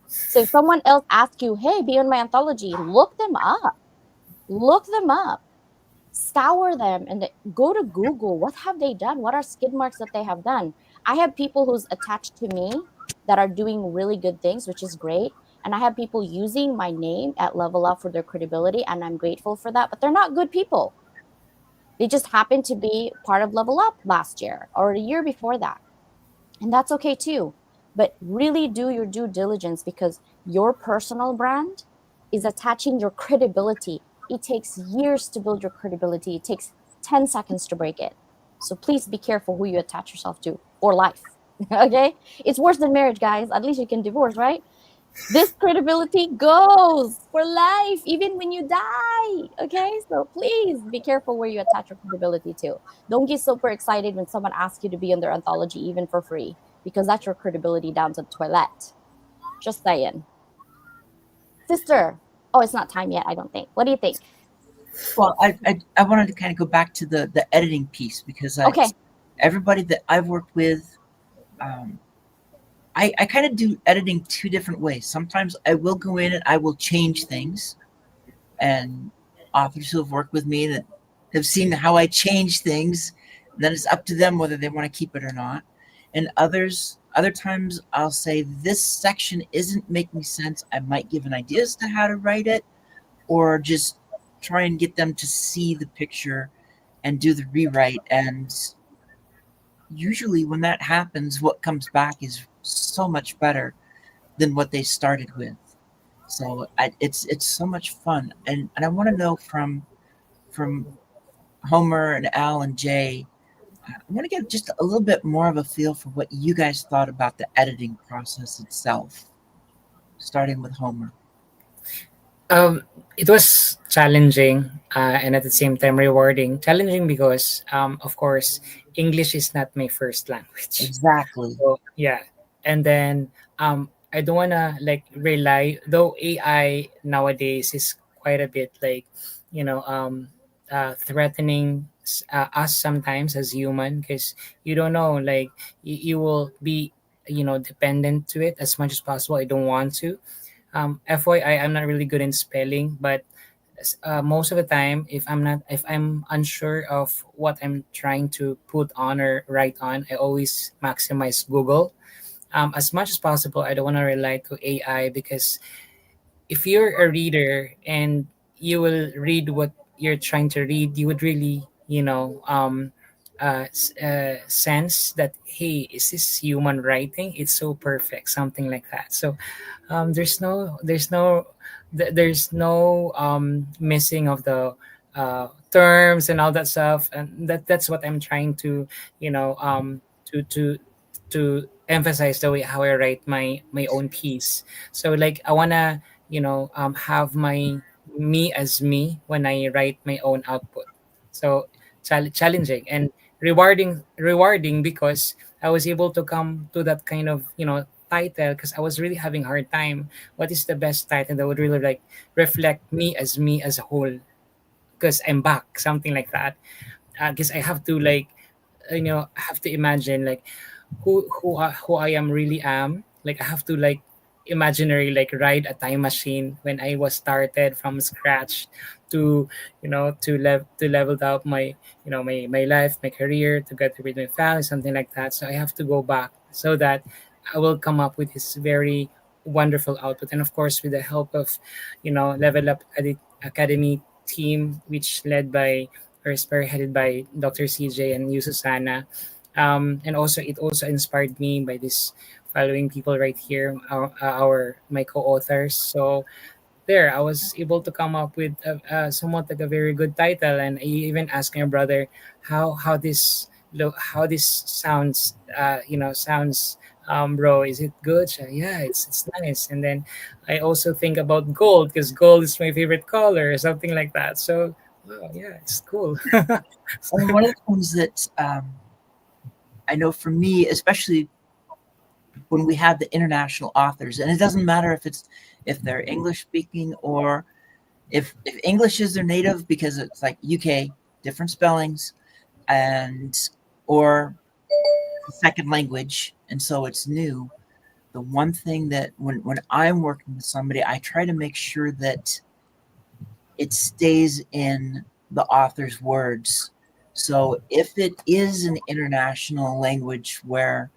So if someone else asks you, hey, be on my anthology, look them up. Look them up. Scour them and go to Google. What have they done? What are skid marks that they have done? I have people who's attached to me that are doing really good things, which is great. And I have people using my name at Level Up for their credibility, and I'm grateful for that. But they're not good people. They just happen to be part of Level Up last year or the year before that. And that's okay too. But really do your due diligence, because your personal brand is attaching your credibility. It takes years to build your credibility. It takes 10 seconds to break it. So please be careful who you attach yourself to for life. Okay? It's worse than marriage, guys. At least you can divorce, right? This credibility goes for life, even when you die. Okay? So please be careful where you attach your credibility to. Don't get super excited when someone asks you to be on their anthology, even for free, because that's your credibility down to the toilet. Just saying. Sister. Oh, it's not time yet, I don't think. What do you think? Well, I wanted to kind of go back to the editing piece, because everybody that I've worked with, I kind of do editing two different ways. Sometimes I will go in and I will change things, and authors who have worked with me that have seen how I change things, then it's up to them whether they want to keep it or not. And other times I'll say this section isn't making sense. I might give an idea as to how to write it, or just try and get them to see the picture and do the rewrite. And usually when that happens, what comes back is so much better than what they started with. So it's so much fun. And I want to know from Homer and Al and Jay, I want to get just a little bit more of a feel for what you guys thought about the editing process itself, starting with Homer. It was challenging and at the same time rewarding. Challenging because, of course, English is not my first language. Exactly. So, yeah. And then I don't want to like rely, though AI nowadays is quite a bit like, threatening us sometimes as human, because you don't know, like you will be, dependent to it as much as possible. I don't want to. FYI, I'm not really good in spelling, but most of the time, if I'm unsure of what I'm trying to put on or write on, I always maximize Google. As much as possible, I don't want to rely to AI, because if you're a reader and you will read what you're trying to read, you would really, sense that, hey, is this human writing? It's so perfect, something like that. So there's no missing of the terms and all that stuff, and that's what I'm trying to, to emphasize the way how I write my own piece. So like I wanna, have my me as me when I write my own output. So challenging and rewarding because I was able to come to that kind of, title, because I was really having a hard time. What is the best title that would really like reflect me as a whole? Because I'm back, something like that. Because I have to like, I have to imagine like who I am really am. Like I have to like imaginary like ride a time machine when I was started from scratch to, to level up my, my life, my career, together with my family, something like that. So I have to go back so that I will come up with this very wonderful output. And of course, with the help of, Level Up Academy team, which led by or spearheaded by Dr. CJ and you, Susanna. And also, it also inspired me by this following people right here, our my co-authors. So there, I was able to come up with somewhat like a very good title, and I even asked my brother how this how this sounds. Sounds. Bro, is it good? Siya, yeah, it's nice. And then I also think about gold, because gold is my favorite color, or something like that. So, wow, yeah, it's cool. And one of the things that I know for me, especially when we have the international authors, and it doesn't matter if they're English speaking or if English is their native, because it's like UK, different spellings, and or second language, and so it's new. The one thing that when I'm working with somebody, I try to make sure that it stays in the author's words. So if it is an international language where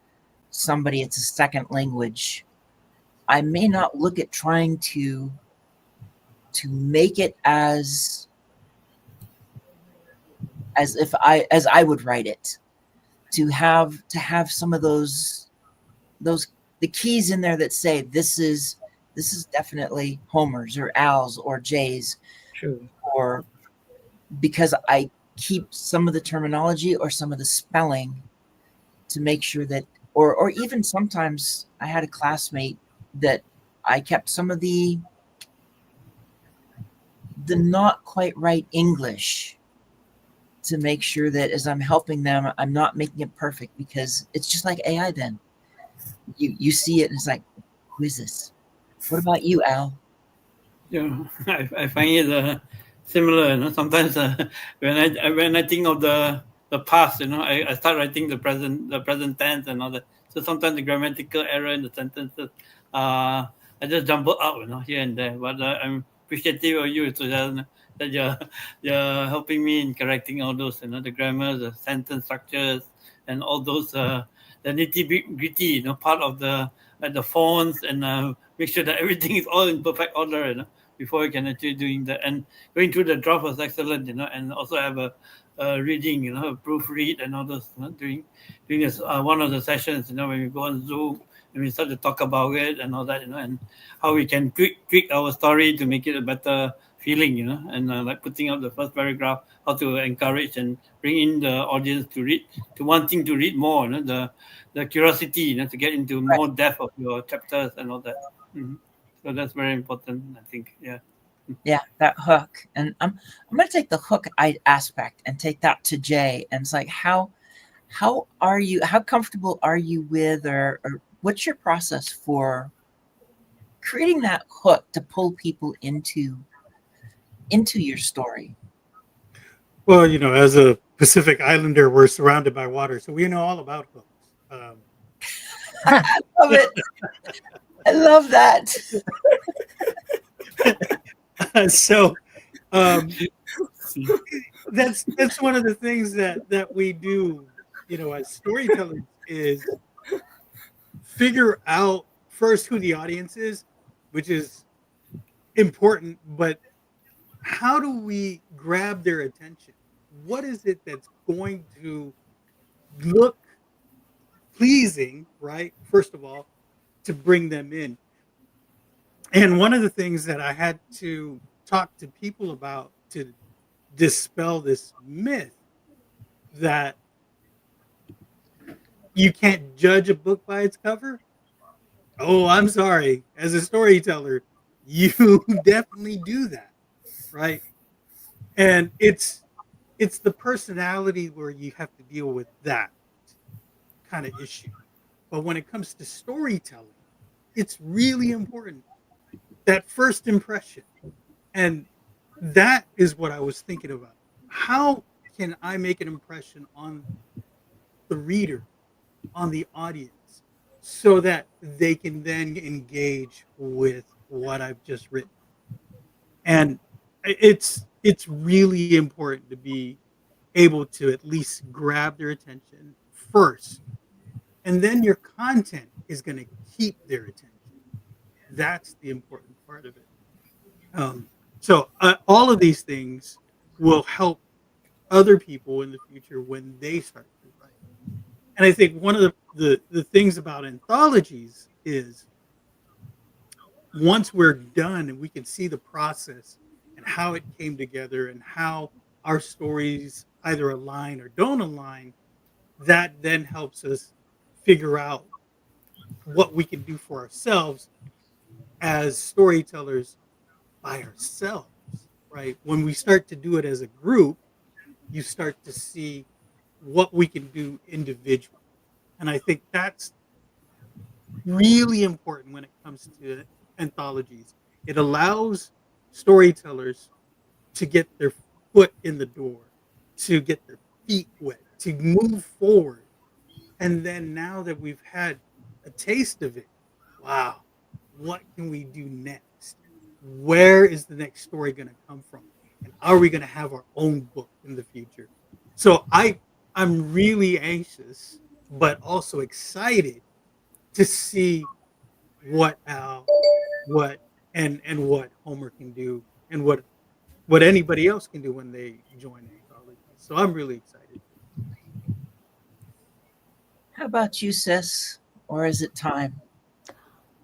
somebody it's a second language, I may not look at trying to make it as I would write it, to have some of those the keys in there that say this is definitely Homer's or Al's or Jay's. True. Or because I keep some of the terminology or some of the spelling to make sure that, or even sometimes I had a classmate that I kept some of the not quite right English to make sure that as I'm helping them, I'm not making it perfect, because it's just like AI then. You see it and it's like, who is this? What about you, Al? Yeah, I find it similar. Sometimes when I think of the past, I start writing the present tense and all that. So sometimes the grammatical error in the sentences, I just jumble up, here and there. But I'm appreciative of you, Susan, that you're helping me in correcting all those, the grammar, the sentence structures, and all those the nitty gritty, part of the fonts, and make sure that everything is all in perfect order, before you can actually doing that. And going through the draft was excellent, and also have a reading, a proofread and all those, during this one of the sessions, when we go on Zoom and we start to talk about it and all that, and how we can tweak our story to make it a better feeling, and like putting up the first paragraph, how to encourage and bring in the audience to read, to wanting to read more, the curiosity, to get into more depth of your chapters and all that. Mm-hmm. So that's very important, I think. Yeah. Yeah, that hook. And I'm going to take the hook aspect and take that to Jay. And it's like, how comfortable are you with, or what's your process for creating that hook to pull people into your story? Well, as a Pacific Islander, we're surrounded by water, so we know all about hooks. I love it. I love that. So that's one of the things that we do, as storytellers, is figure out first who the audience is, which is important, but how do we grab their attention? What is it that's going to look pleasing, right? First of all, to bring them in. And one of the things that I had to talk to people about to dispel this myth that you can't judge a book by its cover. Oh, I'm sorry. As a storyteller, you definitely do that, right? And it's the personality where you have to deal with that kind of issue. But when it comes to storytelling, it's really important, that first impression. And that is what I was thinking about. How can I make an impression on the reader, on the audience, so that they can then engage with what I've just written? And it's really important to be able to at least grab their attention first. And then your content is going to keep their attention. That's the important part of it. So all of these things will help other people in the future when they start to write. And I think one of the things about anthologies is once we're done and we can see the process and how it came together and how our stories either align or don't align, that then helps us figure out what we can do for ourselves as storytellers by ourselves, right? When we start to do it as a group, you start to see what we can do individually. And I think that's really important when it comes to anthologies. It allows storytellers to get their foot in the door, to get their feet wet, to move forward. And then now that we've had a taste of it, wow, what can we do next? Where is the next story going to come from? And are we going to have our own book in the future? So I'm really anxious, but also excited to see what Al, what Homer can do, and what anybody else can do when they join anthology. So I'm really excited. How about you, sis? Or is it time?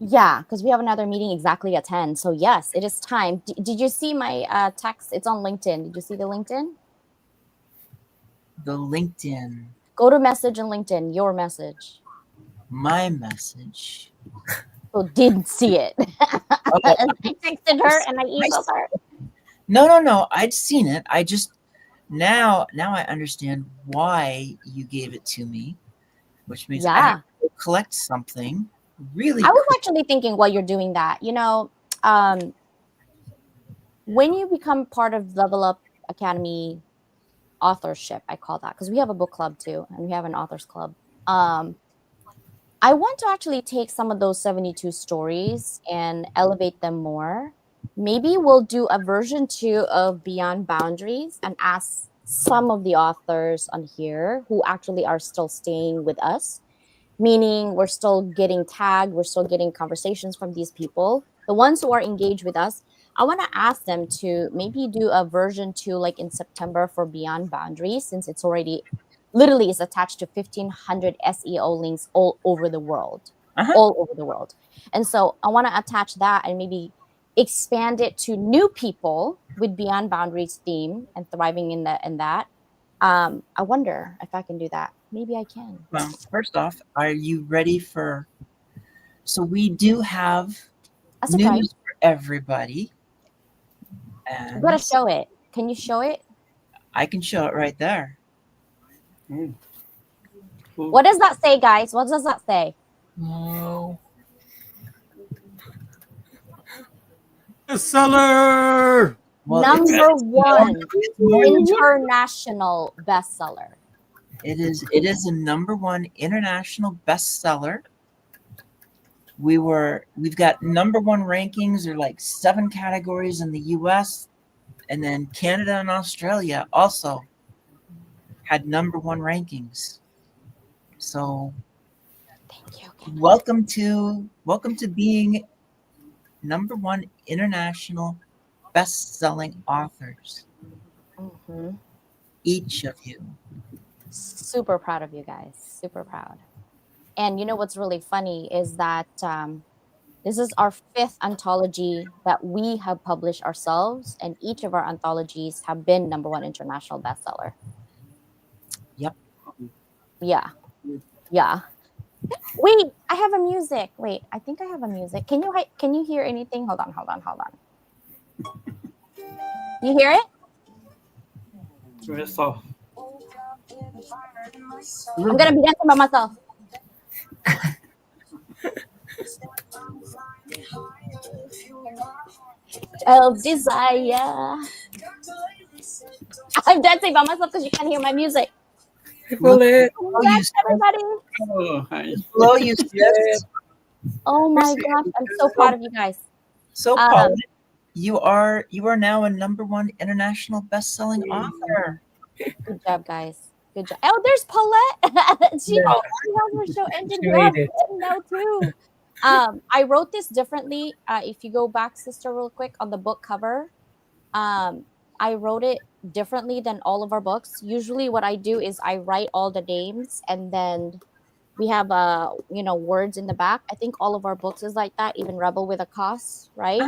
Yeah, because we have another meeting exactly at 10. So yes, it is time. Did you see my text? It's on LinkedIn. Did you see the LinkedIn? The LinkedIn. Go to message on LinkedIn, your message. My message. So didn't see it. Oh, I texted her and I emailed her. No. I'd seen it. I just now I understand why you gave it to me, which means I have to collect something. Really, I was actually thinking while you're doing that, when you become part of Level Up Academy authorship, I call that, because we have a book club too, and we have an authors club. I want to actually take some of those 72 stories and elevate them more. Maybe we'll do a version 2 of Beyond Boundaries and ask some of the authors on here who actually are still staying with us, meaning we're still getting tagged, we're still getting conversations from these people. The ones who are engaged with us, I want to ask them to maybe do a version 2 like in September for Beyond Boundaries, since it's already literally is attached to 1,500 SEO links all over the world. Uh-huh. All over the world. And so I want to attach that and maybe expand it to new people with Beyond Boundaries theme and thriving in that. I wonder if I can do that. Maybe I can. Well, first off, are you ready for? So we do have A surprise. news for everybody. You And gotta show it. Can you show it? I can show it right there. Cool. What does that say, guys? What does that say? Oh, Bestseller. well, Number one it's more than- international bestseller. it is a number one international bestseller. We've got number one rankings. There are like 7 categories in the US, and then Canada and Australia also had number one rankings. So Thank you. welcome to being number one international best-selling authors, Mhm. each of you. Super proud of you guys. Super proud. And you know what's really funny is that this is our 5th anthology that we have published ourselves, and each of our anthologies have been number one international bestseller. Yep. Yeah. Yeah. Wait, I have a music. Wait, I think I have a music. Can you hear anything? Hold on. You hear it? Very soft. I'm gonna be dancing by myself. Of desire. I'm dancing by myself because you can't hear my music. Paulette. Congrats, everybody. Oh, hi. Hello, you sis. Oh my gosh, I'm so proud of you guys. So, Paulette, you are now a number one international best-selling author. Good job, guys. Good job. Oh, there's Paulette. she has her show engine. She You have made it. it now too. I wrote this differently. If you go back, sister, real quick on the book cover, I wrote it differently than all of our books. Usually, what I do is I write all the names and then we have words in the back. I think all of our books is like that, even Rebel with a Cause, right?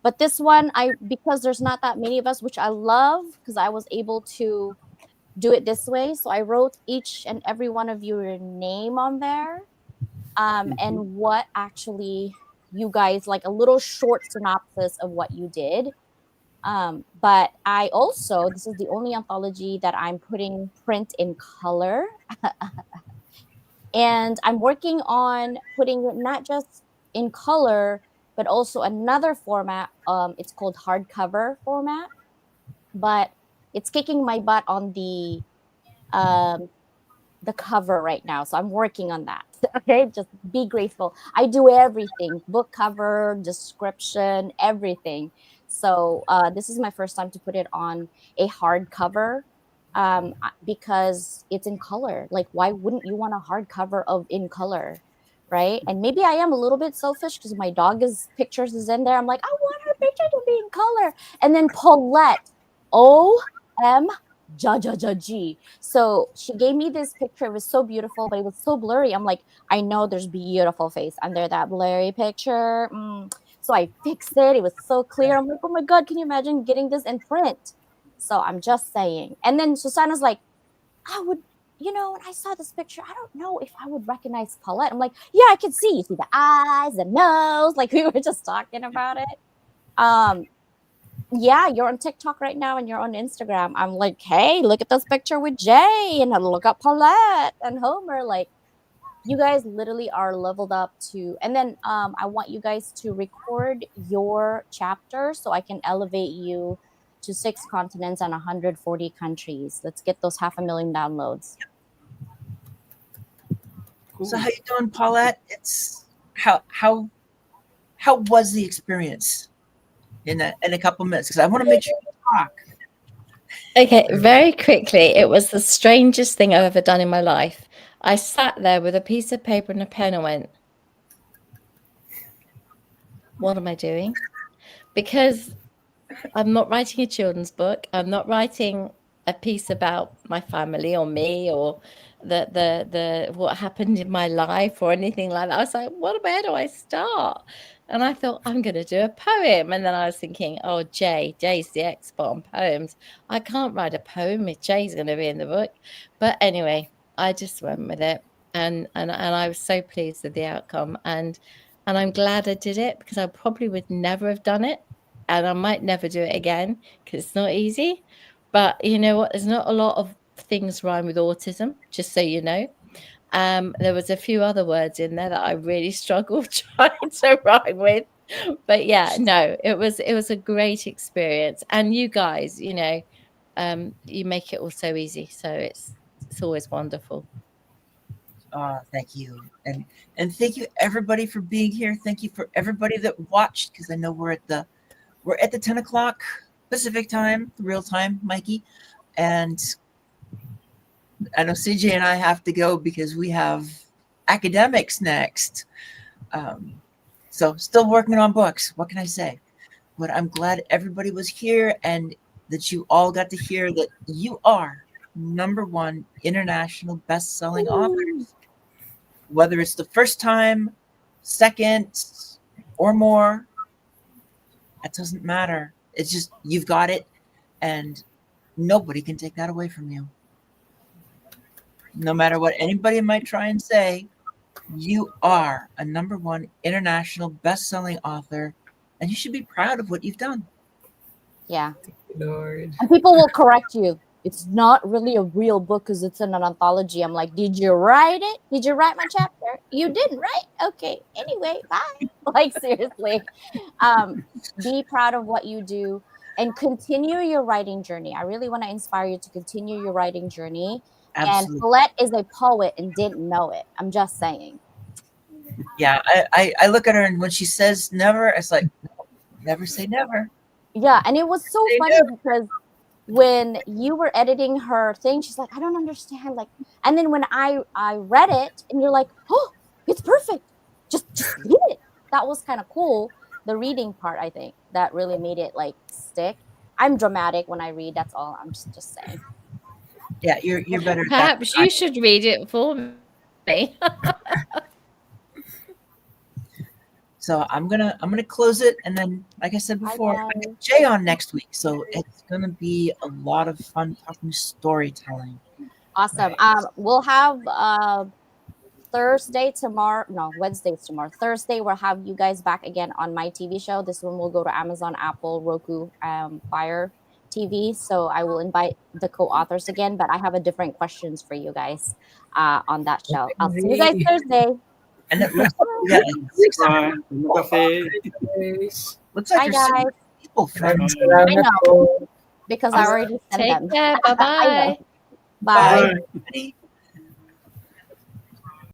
But this one, because there's not that many of us, which I love, because I was able to do it this way. So I wrote each and every one of your name on there, and what actually you guys, like a little short synopsis of what you did. But I also, this is the only anthology that I'm putting print in color. And I'm working on putting it not just in color, but also another format. It's called hardcover format, but it's kicking my butt on the cover right now. So I'm working on that. Okay, just be grateful. I do everything: book cover, description, everything. So this is my first time to put it on a hardcover. Because it's in color. Like, why wouldn't you want a hardcover of in color, right? And maybe I am a little bit selfish because my dog pictures is in there. I'm like, I want her picture to be in color. And then Paulette, G. So she gave me this picture. It was so beautiful, but it was so blurry. I'm like, I know there's beautiful face under that blurry picture. So I fixed it. It was so clear. I'm like, oh my God, can you imagine getting this in print? So I'm just saying. And then Susanna's like, when I saw this picture, I don't know if I would recognize Paulette. I'm like, yeah, I can see. You see the eyes, the nose, like we were just talking about it. Yeah, you're on TikTok right now and you're on Instagram. I'm like, hey, look at this picture with Jay and look at Paulette and Homer. Like, you guys literally are leveled up to, and then I want you guys to record your chapter so I can elevate you to 6 continents and 140 countries. Let's get those 500,000 downloads. So how you doing, Paulette? It's how was the experience in a couple minutes? Because I want to make sure you talk. Okay, very quickly, it was the strangest thing I've ever done in my life. I sat there with a piece of paper and a pen and went, what am I doing? Because I'm not writing a children's book. I'm not writing a piece about my family or me or the what happened in my life or anything like that. I was like, where do I start? And I thought, I'm going to do a poem. And then I was thinking, oh, Jay's the expert on poems. I can't write a poem if Jay's going to be in the book. But anyway, I just went with it. And I was so pleased with the outcome. And I'm glad I did it, because I probably would never have done it. And I might never do it again because it's not easy. But you know what? There's not a lot of things rhyme with autism, just so you know. There was a few other words in there that I really struggled trying to rhyme with. But yeah, no, it was a great experience. And you guys, you know, you make it all so easy. So it's always wonderful. Thank you. And thank you everybody for being here. Thank you for everybody that watched, because I know we're at the 10 o'clock Pacific time, real time, Mikey. And I know CJ and I have to go because we have academics next. So still working on books. What can I say? But I'm glad everybody was here and that you all got to hear that you are #1 international best-selling authors. Whether it's the first time, second, or more, that doesn't matter. It's just you've got it, and nobody can take that away from you. No matter what anybody might try and say, you are a #1 international best-selling author, and you should be proud of what you've done. Yeah. Lord. And people will correct you. It's not really a real book because it's in an anthology. I'm like, did you write it? Did you write my chapter? You didn't, right? Okay. Anyway, bye. Like, seriously. Be proud of what you do and continue your writing journey. I really want to inspire you to continue your writing journey. Absolutely. And Paulette is a poet and didn't know it. I'm just saying. Yeah, I look at her, and when she says never, it's like, no, never say never. Yeah, and it was so Say funny never. because when you were editing her thing, she's like, I don't understand. Like, and then when I read it, and you're like, oh, it's perfect. Just read it. That was kind of cool. The reading part, I think, that really made it like stick. I'm dramatic when I read. That's all. I'm just saying. Yeah, you're better. Perhaps you should read it for me. So I'm gonna close it, and then, like I said before, I Bye-bye. got Jay on next week, so it's gonna be a lot of fun talking storytelling. Awesome. Right. We'll have Wednesday tomorrow. Thursday, we'll have you guys back again on my TV show. This one will go to Amazon, Apple, Roku, Fire TV. So I will invite the co-authors again, but I have a different questions for you guys on that show. I'll see you guys Thursday. And it looks like we got like 600 looks like Bye, there's so many guys. people, friends. I know because I already sent Take them. care. I Bye-bye. know. Bye. Bye.